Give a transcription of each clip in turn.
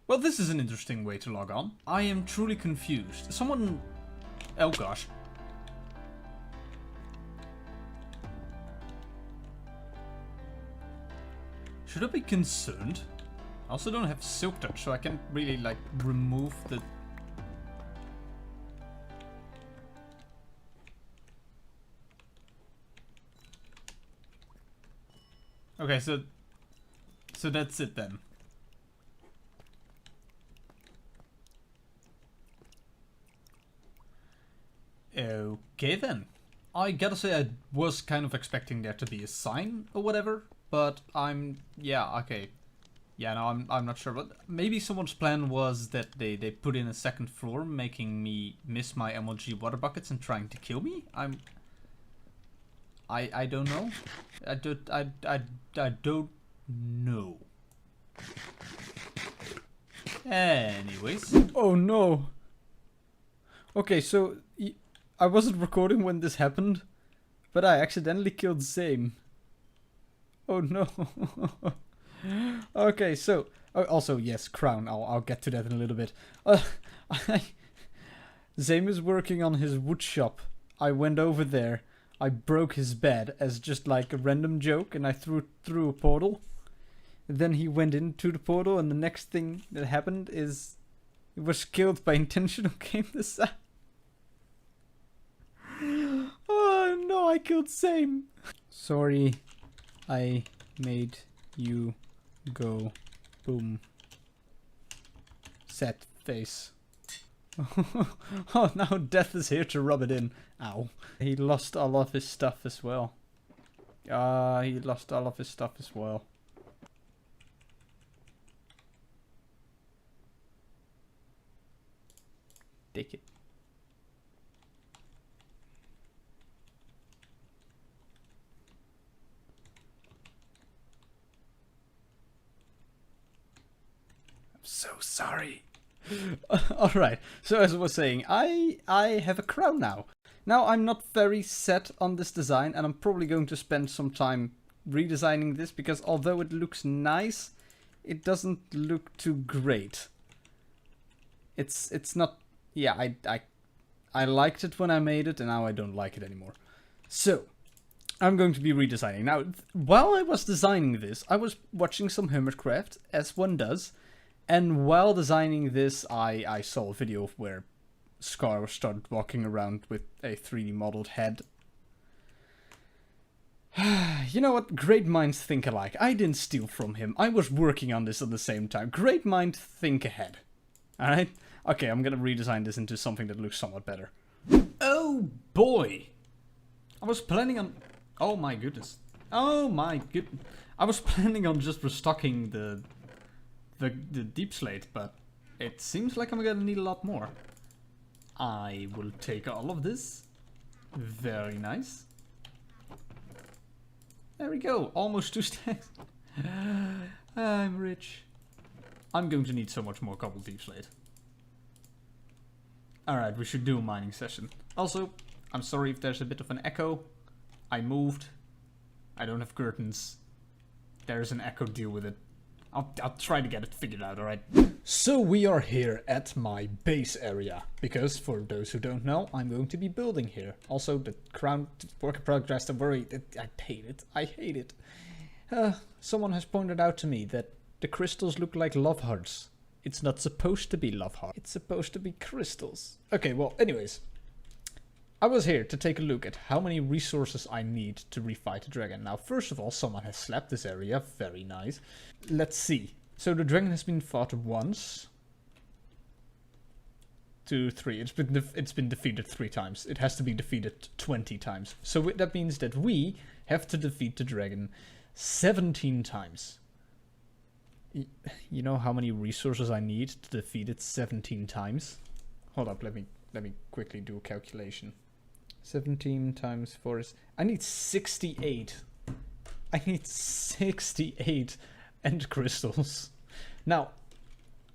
Well, this is an interesting way to log on. I am truly confused. Someone... Oh gosh. Should I be concerned? I also don't have silk touch, so I can't really, like, remove the... Okay, so that's it then. Okay then. I gotta say I was kind of expecting there to be a sign or whatever, but yeah, okay. Yeah, no, I'm not sure, but maybe someone's plan was that they put in a second floor, making me miss my MLG water buckets and trying to kill me. I don't know. I don't know. Anyways. Oh no. Okay, so I wasn't recording when this happened, but I accidentally killed Zame. Oh no. Okay, so also yes, crown. I'll get to that in a little bit. Zame is working on his wood shop. I went over there. I broke his bed as just like a random joke, and I threw a portal. Then he went into the portal, and the next thing that happened is he was killed by intentional game design. Oh no, I killed Zame. Sorry, I made you go boom. Sad face. Oh, now death is here to rub it in. Ow. He lost all of his stuff as well. He lost all of his stuff as well. Take it. I'm so sorry. Alright, so as I was saying, I have a crown now. Now I'm not very set on this design, and I'm probably going to spend some time redesigning this, because although it looks nice, it doesn't look too great. It's not... Yeah, I liked it when I made it, and now I don't like it anymore. So, I'm going to be redesigning. Now, while I was designing this, I was watching some Hermitcraft, as one does. And while designing this, I saw a video where Scar started walking around with a 3D modeled head. You know what? Great minds think alike. I didn't steal from him. I was working on this at the same time. Great mind think ahead. Alright? Okay, I'm gonna redesign this into something that looks somewhat better. Oh boy! I was planning on... Oh my goodness. Oh my goodness. I was planning on just restocking the deep slate, but it seems like I'm gonna need a lot more. I will take all of this. Very nice. There we go, almost 2 stacks. I'm rich. I'm going to need so much more cobble deep slate. Alright, we should do a mining session. Also, I'm sorry if there's a bit of an echo. I moved. I don't have curtains. There's an echo, deal with it. I'll try to get it figured out, alright? So we are here at my base area, because for those who don't know, I'm going to be building here. Also, the crown work in progress, don't worry, I hate it. I hate it. Someone has pointed out to me that the crystals look like love hearts. It's not supposed to be love hearts. It's supposed to be crystals. Okay, well, anyways. I was here to take a look at how many resources I need to refight the dragon. Now, first of all, someone has slapped this area. Very nice. Let's see. So the dragon has been fought once. 2, 3. It's been defeated 3 times. It has to be defeated 20 times. So that means that we have to defeat the dragon 17 times. You know how many resources I need to defeat it 17 times? Hold up, let me quickly do a calculation. 17 times 4 is... I need 68. I need 68 end crystals. Now,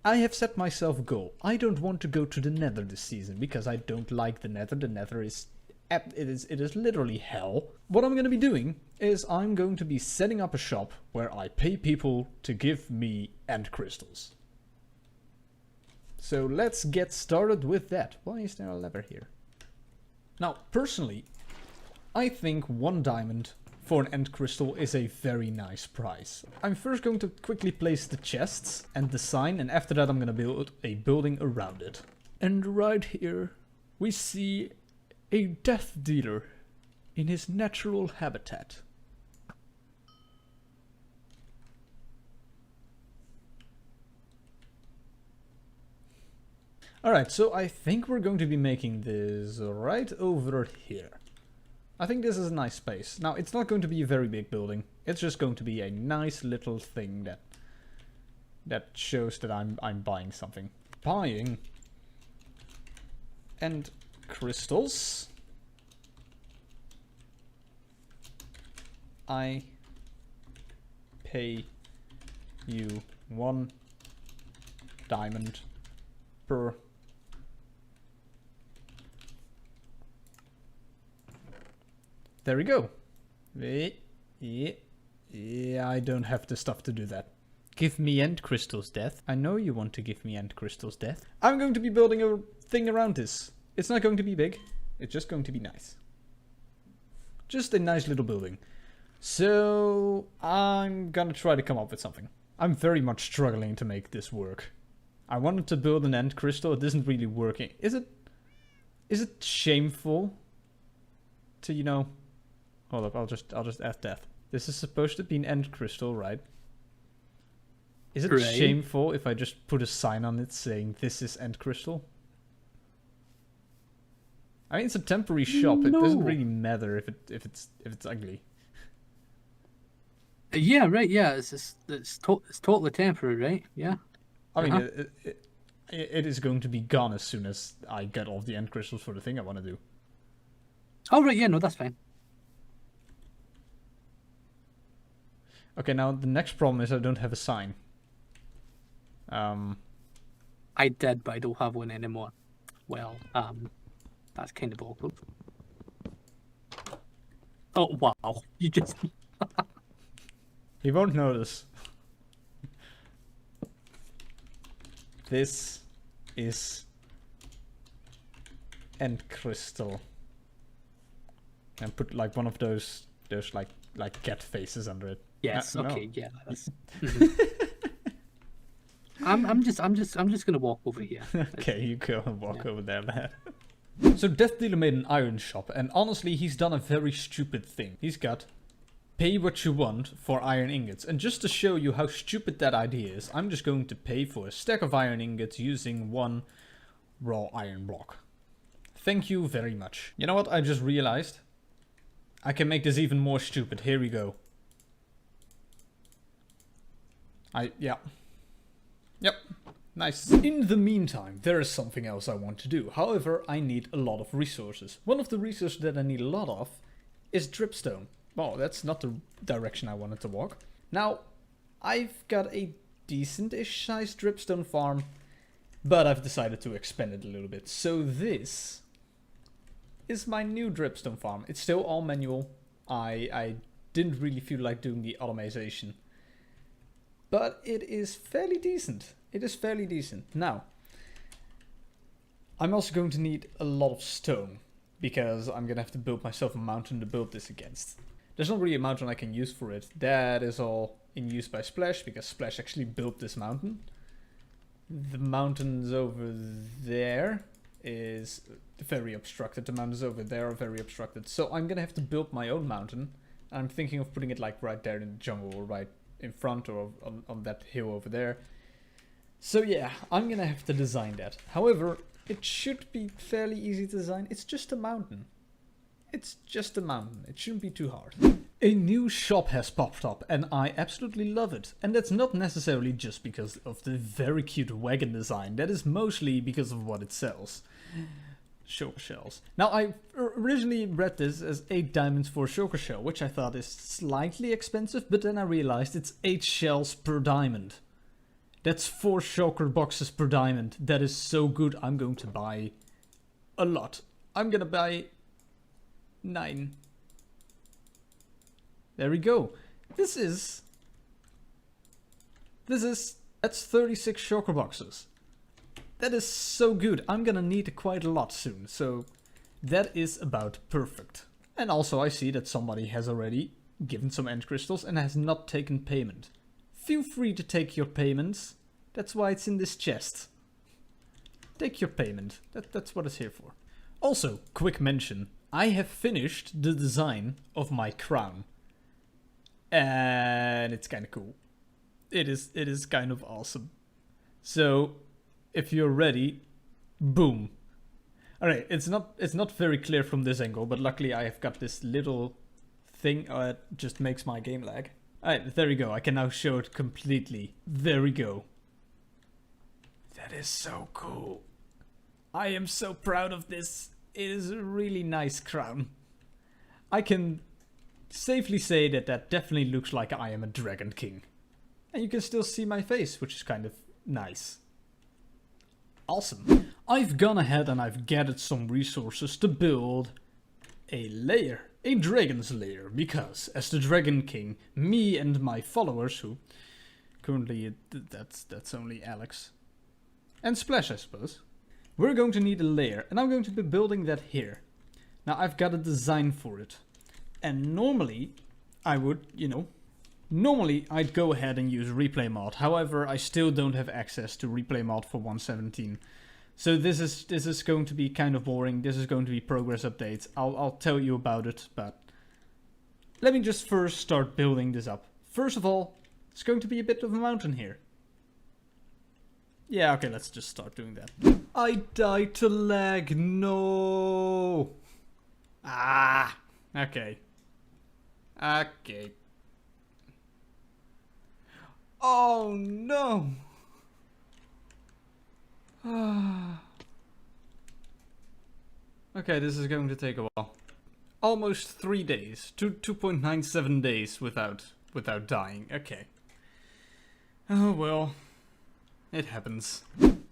I have set myself a goal. I don't want to go to the Nether this season because I don't like the Nether. The Nether is... It is literally hell. What I'm going to be doing is I'm going to be setting up a shop where I pay people to give me end crystals. So let's get started with that. Why is there a lever here? Now, personally, I think 1 diamond for an end crystal is a very nice price. I'm first going to quickly place the chests and the sign, and after that I'm going to build a building around it. And right here we see a death dealer in his natural habitat. Alright, so I think we're going to be making this right over here. I think this is a nice space. Now, it's not going to be a very big building. It's just going to be a nice little thing that shows that I'm buying something. Buying and crystals. I pay you 1 diamond per There we go. Yeah, I don't have the stuff to do that. Give me end crystals, Death. I know you want to give me end crystals, Death. I'm going to be building a thing around this. It's not going to be big. It's just going to be nice. Just a nice little building. So, I'm gonna try to come up with something. I'm very much struggling to make this work. I wanted to build an end crystal. It isn't really working. Is it shameful to, you know... Hold up, I'll just add Death. This is supposed to be an end crystal, right? Is it shameful if I just put a sign on it saying this is end crystal? I mean, it's a temporary shop. No. It doesn't really matter if it's ugly. Yeah, right. Yeah, it's totally temporary, right? Yeah. I mean, it is going to be gone as soon as I get all the end crystals for the thing I want to do. Oh right, yeah, no, that's fine. Okay, now the next problem is I don't have a sign. I did, but I don't have one anymore. Well, that's kind of awkward. Oh wow, you just... He won't notice. This is end crystal. And put like one of those like cat faces under it. Yes. Okay. No. Yeah. That's... I'm just gonna walk over here. Okay, you go and walk over there, man. So Death Dealer made an iron shop, and honestly, he's done a very stupid thing. He's got pay what you want for iron ingots, and just to show you how stupid that idea is, I'm just going to pay for a stack of iron ingots using 1 raw iron block. Thank you very much. You know what? I just realized I can make this even more stupid. Here we go. Yep. Nice. In the meantime, there is something else I want to do. However, I need a lot of resources. One of the resources that I need a lot of is dripstone. Well, that's not the direction I wanted to walk. Now, I've got a decent-ish sized dripstone farm, but I've decided to expand it a little bit. So this is my new dripstone farm. It's still all manual. I didn't really feel like doing the automation. But it is fairly decent. It is fairly decent. Now, I'm also going to need a lot of stone, because I'm going to have to build myself a mountain to build this against. There's not really a mountain I can use for it. That is all in use by Splash, because Splash actually built this mountain. The mountains over there is very obstructed. The mountains over there are very obstructed. So I'm going to have to build my own mountain. I'm thinking of putting it like right there in the jungle, or right in front, or on that hill over there. So yeah, I'm gonna have to design that. However, it should be fairly easy to design. It's just a mountain. It's just a mountain. It shouldn't be too hard. A new shop has popped up, and I absolutely love it. And that's not necessarily just because of the very cute wagon design. That is mostly because of what it sells. Shulker shells. Now, I originally read this as 8 diamonds for a shulker shell, which I thought is slightly expensive, but then I realized it's 8 shells per diamond. That's 4 shulker boxes per diamond. That is so good. I'm going to buy a lot. I'm gonna buy 9. There we go. That's 36 shulker boxes. That is so good. I'm gonna need quite a lot soon, so that is about perfect. And also I see that somebody has already given some end crystals and has not taken payment. Feel free to take your payments. That's why it's in this chest. Take your payment. That's what it's here for. Also, quick mention. I have finished the design of my crown. And it's kind of cool. It is kind of awesome. So, if you're ready, boom. Alright, it's not very clear from this angle, but luckily I have got this little thing that just makes my game lag. Alright, there we go. I can now show it completely. There we go. That is so cool. I am so proud of this. It is a really nice crown. I can safely say that that definitely looks like I am a Dragon King. And you can still see my face, which is kind of nice. Awesome. I've gone ahead and I've gathered some resources to build a lair, a dragon's lair, because as the Dragon King, me and my followers, who currently that's only Alex and Splash, I suppose, we're going to need a lair, and I'm going to be building that here. Now I've got a design for it, and normally I would, normally I'd go ahead and use replay mod. However, I still don't have access to replay mod for 1.17. So this is going to be kind of boring. This is going to be progress updates. I'll tell you about it, but let me just first start building this up. First of all, it's going to be a bit of a mountain here. Yeah, okay, let's just start doing that. I died to lag. No. Ah. Okay. Okay. Oh no. Okay, this is going to take a while. Almost 3 days. 2.97 days without dying. Okay. Oh well. It happens.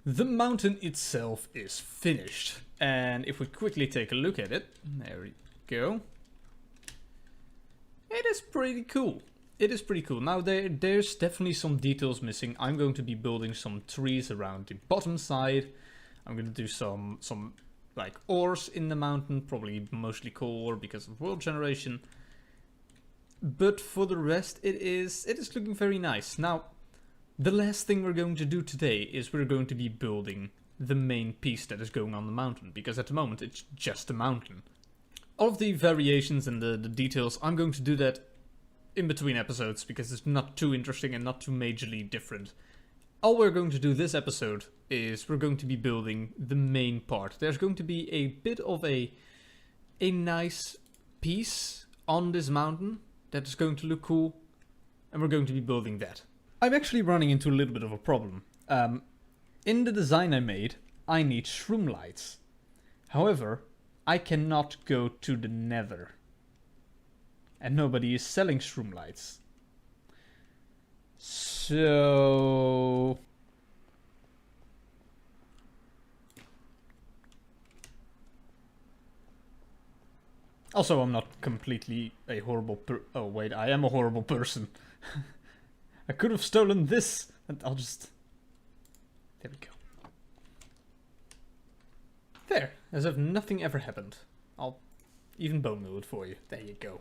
The mountain itself is finished. And if we quickly take a look at it, there we go. It is pretty cool. It is pretty cool. Now there's definitely some details missing. I'm going to be building some trees around the bottom side. I'm going to do some like ores in the mountain, probably mostly coal ore because of world generation. But for the rest, it is looking very nice. Now, the last thing we're going to do today is we're going to be building the main piece that is going on the mountain, because at the moment it's just a mountain. All of the variations and the details, I'm going to do that in between episodes because it's not too interesting and not too majorly different. All we're going to do this episode is we're going to be building the main part. There's going to be a bit of a nice piece on this mountain that is going to look cool, and we're going to be building that. I'm actually running into a little bit of a problem. In the design I made, I need shroom lights. However, I cannot go to the nether. And nobody is selling shroom lights. So... Also, I'm not completely a horrible oh wait, I am a horrible person. I could have stolen this, and I'll just... There we go. There, as if nothing ever happened. I'll even bone meal it for you. There you go.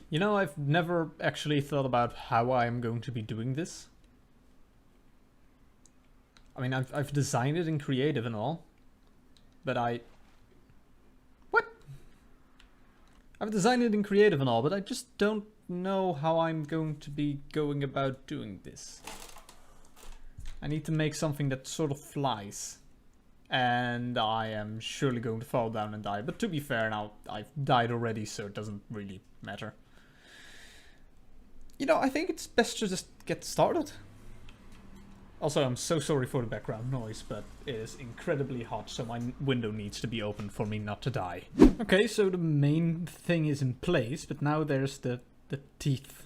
You know, I've never actually thought about how I'm going to be doing this. I mean, I've designed it in creative and all, but What? I've designed it in creative and all, but I just don't know how I'm going to be going about doing this. I need to make something that sort of flies. And I am surely going to fall down and die. But to be fair now, I've died already, so it doesn't really matter. You know, I think it's best to just get started. Also, I'm so sorry for the background noise, but it is incredibly hot, so my window needs to be open for me not to die. Okay, so the main thing is in place, but now there's the teeth.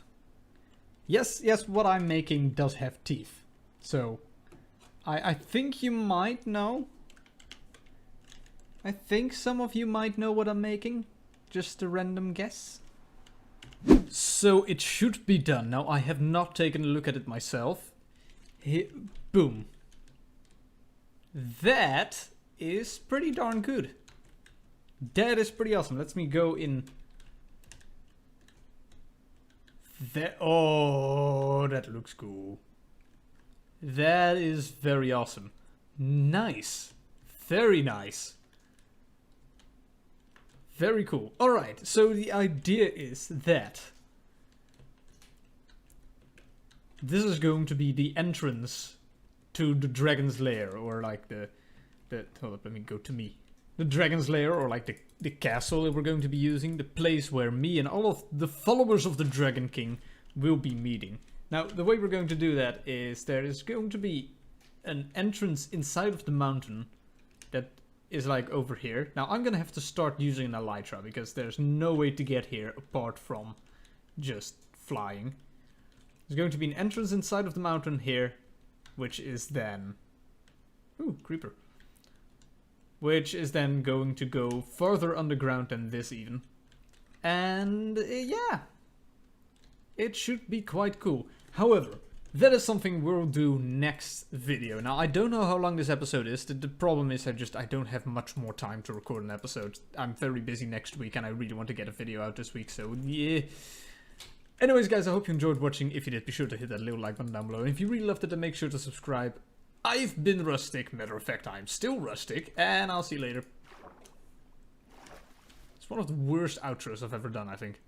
Yes, what I'm making does have teeth. So, I think you might know. I think some of you might know what I'm making. Just a random guess. So it should be done. Now, I have not taken a look at it myself. Here, boom. that is pretty darn good. That is pretty awesome. Let me go in. Oh, that looks cool. That is very awesome. Nice. Very nice. Very cool. Alright, so the idea is that this is going to be the entrance to the dragon's lair, or like the hold up, let me go to me. The dragon's lair, or like the castle that we're going to be using, the place where me and all of the followers of the Dragon King will be meeting. Now, the way we're going to do that is there is going to be an entrance inside of the mountain that is like over here. Now, I'm gonna have to start using an elytra because there's no way to get here apart from just flying. There's going to be an entrance inside of the mountain here, which is then... Ooh, creeper. Which is then going to go further underground than this even. And yeah, it should be quite cool. However, that is something we'll do next video. Now, I don't know how long this episode is. The problem is I don't have much more time to record an episode. I'm very busy next week and I really want to get a video out this week, so yeah. Anyways, guys, I hope you enjoyed watching. If you did, be sure to hit that little like button down below. And if you really loved it, then make sure to subscribe. I've been Rustic. Matter of fact, I'm still Rustic. And I'll see you later. It's one of the worst outros I've ever done, I think.